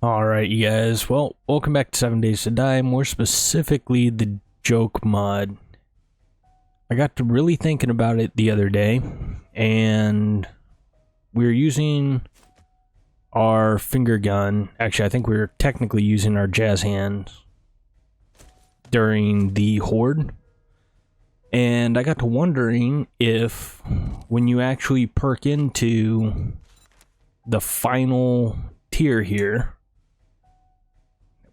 Alright, you guys. Well, welcome back to 7 Days to Die, more specifically the joke mod. I got to really thinking about it the other day, and we were using our finger gun. Actually, I think we were technically using our jazz hands during the horde. And I got to wondering if when you actually perk into the final tier here,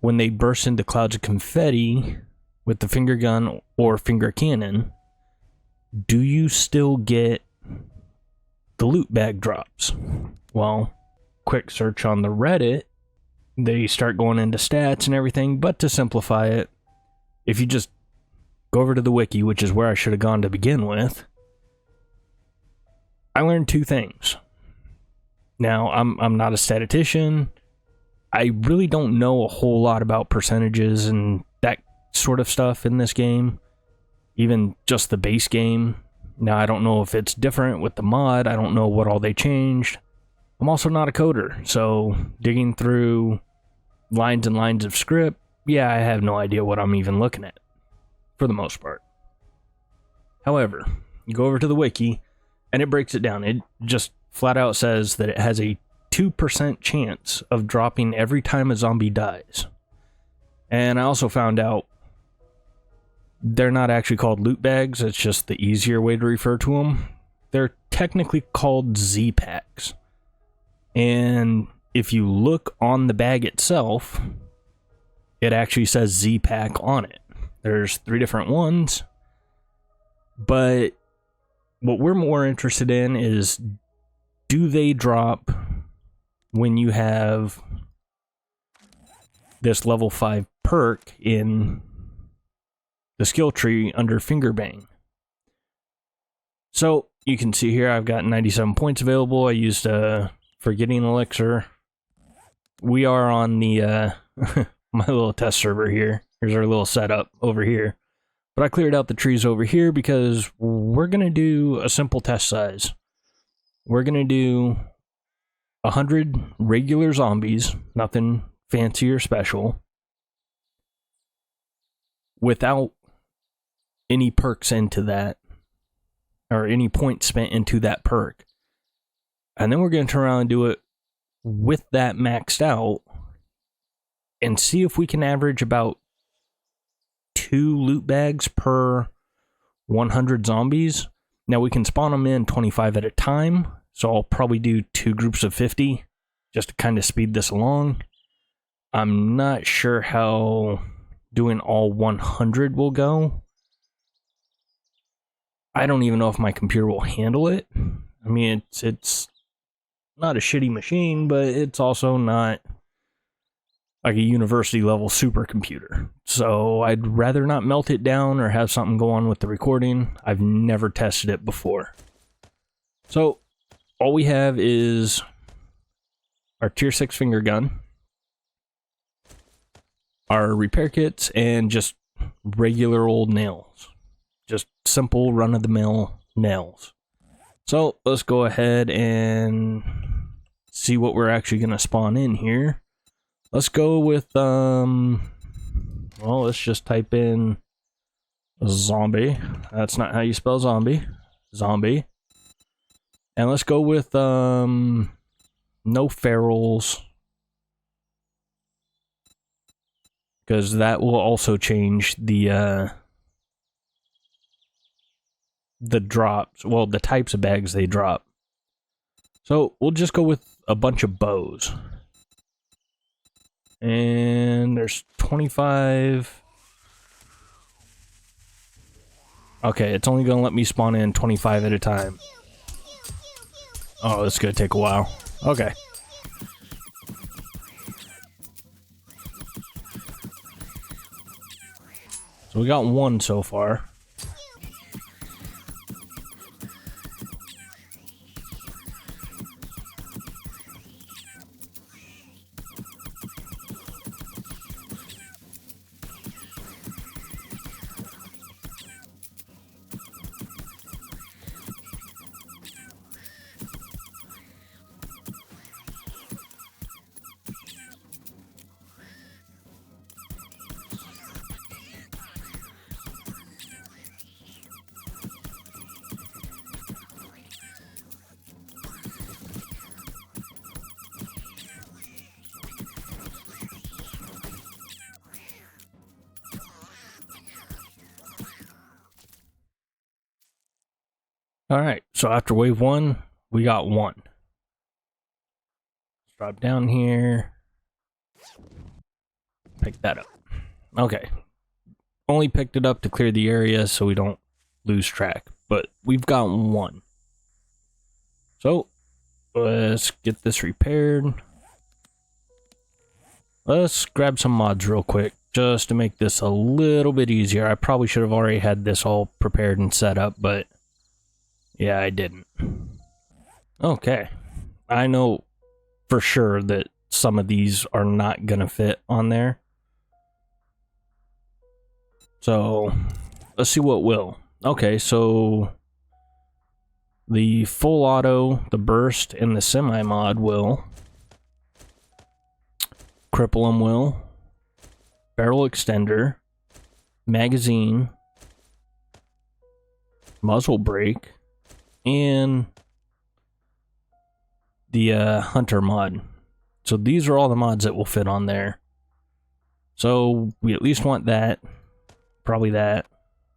when they burst into clouds of confetti with the finger gun or finger cannon, do you still get the loot bag drops? Well, quick search on the Reddit, they start going into stats and everything, but to simplify it, if you just go over to the wiki, which is where I should have gone to begin with, I learned two things. Now, I'm not a statistician. I really don't know a whole lot about percentages and that sort of stuff in this game. Even just the base game. Now, I don't know if it's different with the mod. I don't know what all they changed. I'm also not a coder, so digging through lines and lines of script, yeah, I have no idea what I'm even looking at, for the most part. However, you go over to the wiki, and it breaks it down. It just flat out says that it has a 2% chance of dropping every time a zombie dies. And I also found out they're not actually called loot bags, it's just the easier way to refer to them. They're technically called Z-packs. And if you look on the bag itself, it actually says Z-pack on it. There's 3 different ones. But what we're more interested in is, do they drop when you have this level 5 perk in the skill tree under finger bang? So you can see here I've got 97 points available. I used a forgetting elixir. We are on the my little test server here. Here's our little setup over here. But I cleared out the trees over here because we're going to do a simple test size. We're going to do 100 regular zombies, nothing fancy or special, without any perks into that, or any points spent into that perk. And then we're going to turn around and do it with that maxed out and see if we can average about 2 loot bags per 100 zombies. Now we can spawn them in 25 at a time, so I'll probably do 2 groups of 50 just to kind of speed this along. I'm not sure how doing all 100 will go. I don't even know if my computer will handle it. I mean, it's not a shitty machine, but it's also not like a university level supercomputer. So I'd rather not melt it down or have something go on with the recording. I've never tested it before. So all we have is our tier 6 finger gun, our repair kits, and just regular old nails. Just simple run-of-the-mill nails. So let's go ahead and see what we're actually going to spawn in here. Let's go with, well, let's just type in zombie. That's not how you spell zombie. Zombie. And let's go with, no ferals, because that will also change the drops, well, the types of bags they drop. So we'll just go with a bunch of bows. And there's 25. Okay, it's only gonna let me spawn in 25 at a time. Oh, this is gonna take a while. Okay. So we got 1 so far. Alright, so after wave 1, we got 1. Let's drop down here. Pick that up. Okay. Only picked it up to clear the area so we don't lose track. But we've got 1. So, let's get this repaired. Let's grab some mods real quick, just to make this a little bit easier. I probably should have already had this all prepared and set up, but yeah, I didn't. Okay. I know for sure that some of these are not going to fit on there. So, let's see what will. Okay, so the full auto, the burst, and the semi mod will. Cripple 'em will. Barrel extender. Magazine. Muzzle brake. And the hunter mod. So these are all the mods that will fit on there. So we at least want that. Probably that.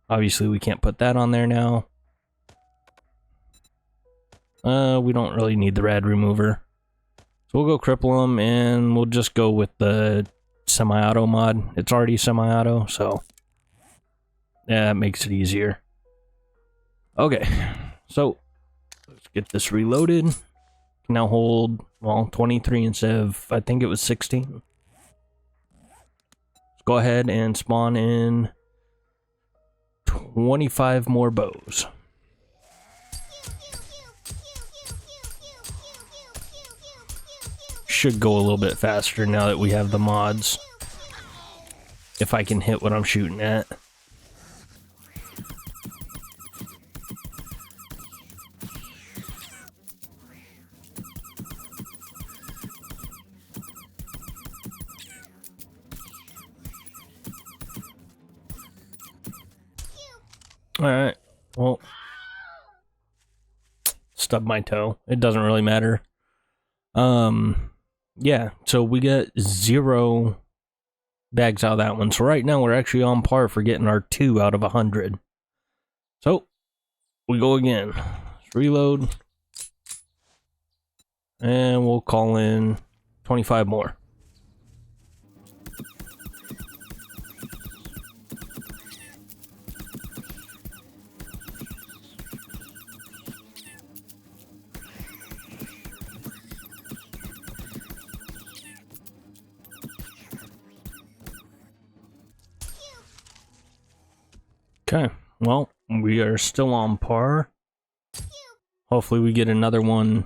Obviously we can't put that on there now. We don't really need the rad remover. So we'll go cripple them, and we'll just go with the semi-auto mod. It's already semi-auto, so yeah, that makes it easier. Okay, so let's get this reloaded. Can now hold, well, 23 instead of, I think it was 16. Let's go ahead and spawn in 25 more bows. Should go a little bit faster now that we have the mods. If I can hit what I'm shooting at. Alright, well, stubbed my toe. It doesn't really matter. Yeah, so we got 0 bags out of that one. So right now we're actually on par for getting our 2 out of 100. So, we go again. Let's reload. And we'll call in 25 more. Okay, well, we are still on par. Hopefully we get another one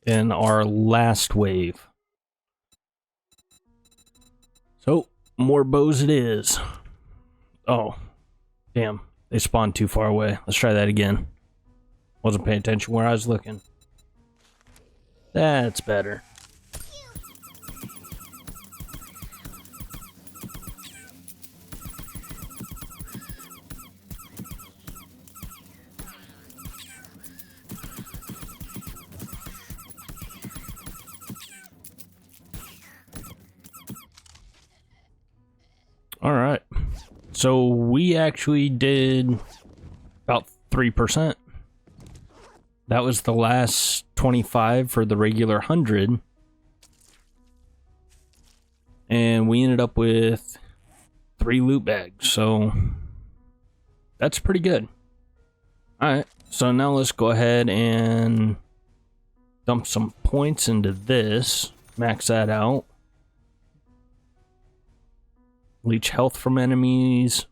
in our last wave. So, more bows it is. Oh, damn, they spawned too far away. Let's try that again. Wasn't paying attention where I was looking. That's better. All right, so we actually did about 3%. That was the last 25 for the regular 100. And we ended up with 3 loot bags, so that's pretty good. All right, so now let's go ahead and dump some points into this, max that out. Leech health from enemies.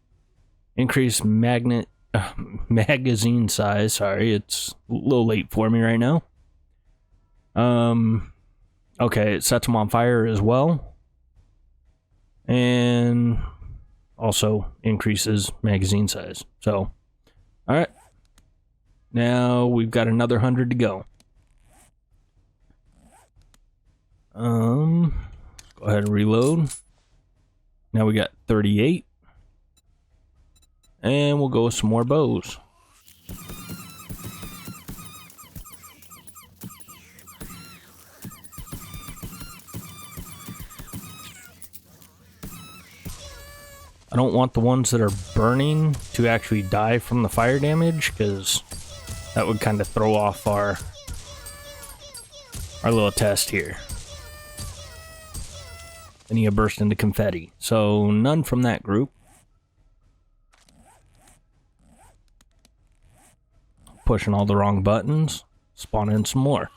Increase magazine size. Sorry, it's a little late for me right now. Okay, it sets them on fire as well. And also increases magazine size. So, alright. Now we've got another 100 to go. Go ahead and reload. Now we got 38. And we'll go with some more bows. I don't want the ones that are burning to actually die from the fire damage, because That would kind of throw off our little test here. Then you burst into confetti. So none from that group. Pushing all the wrong buttons. Spawn in some more.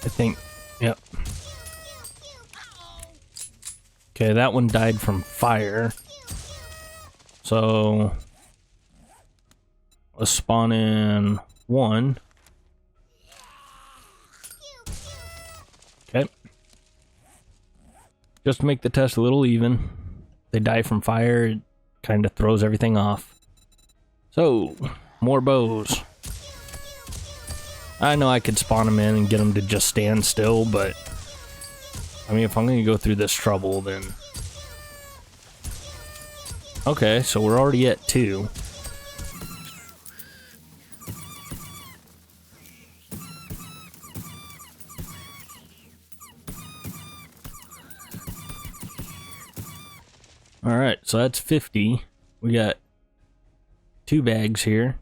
I think, yep. Okay, that one died from fire. So let's spawn in one. Okay. Just to make the test a little even. They die from fire, it kind of throws everything off. So, more bows. I know I could spawn them in and get them to just stand still, but I mean, if I'm going to go through this trouble, then... Okay, so we're already at 2. Alright, so that's 50. We got 2 bags here.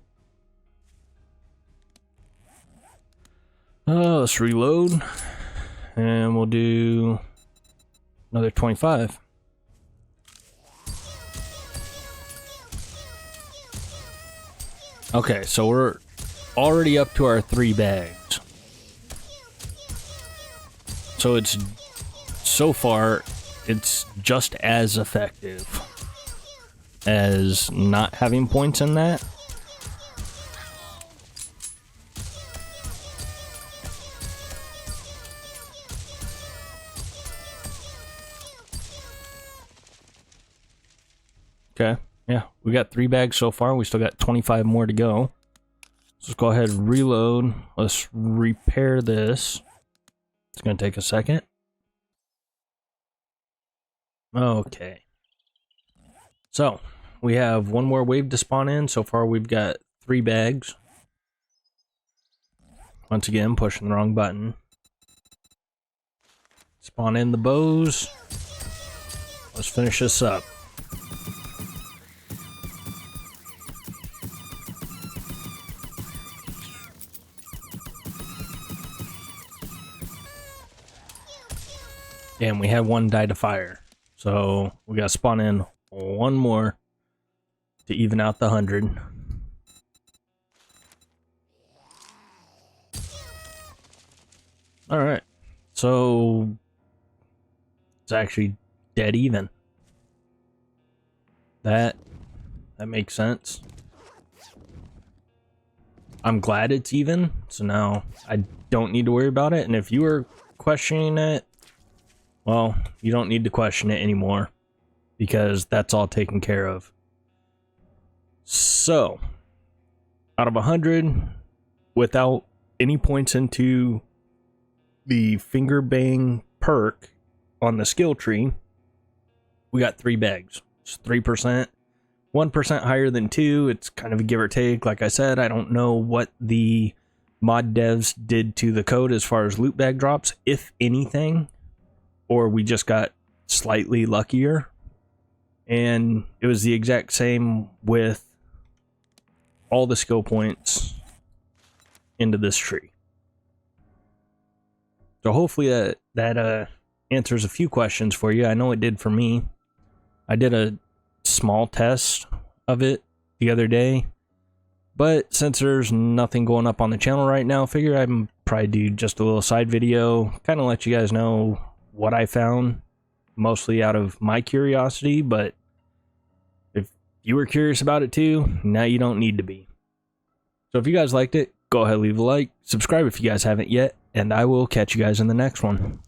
Let's reload. And we'll do another 25. Okay, so we're already up to our 3 bags. So it's, so far, it's just as effective as not having points in that. Okay, yeah, we got 3 bags so far. We still got 25 more to go. Let's go ahead and reload. Let's repair this. It's going to take a second. Okay. So, we have one more wave to spawn in. So far, we've got 3 bags. Once again, pushing the wrong button. Spawn in the bows. Let's finish this up. And we had one die to fire. So we got to spawn in one more to even out the 100. Alright. So it's actually dead even. That makes sense. I'm glad it's even. So now I don't need to worry about it. And if you were questioning it, well, you don't need to question it anymore because that's all taken care of. So, out of 100, without any points into the finger bang perk on the skill tree, we got 3 bags. It's 3%, 1% higher than 2. It's kind of a give or take. Like I said, I don't know what the mod devs did to the code as far as loot bag drops, if anything. Or we just got slightly luckier. And it was the exact same with all the skill points into this tree. So hopefully that answers a few questions for you. I know it did for me. I did a small test of it the other day. But since there's nothing going up on the channel right now, I figure I'd probably do just a little side video. Kind of let you guys know what I found, mostly out of my curiosity, but if you were curious about it too, now you don't need to be. So if you guys liked it, go ahead, leave a like, subscribe if you guys haven't yet, and I will catch you guys in the next one.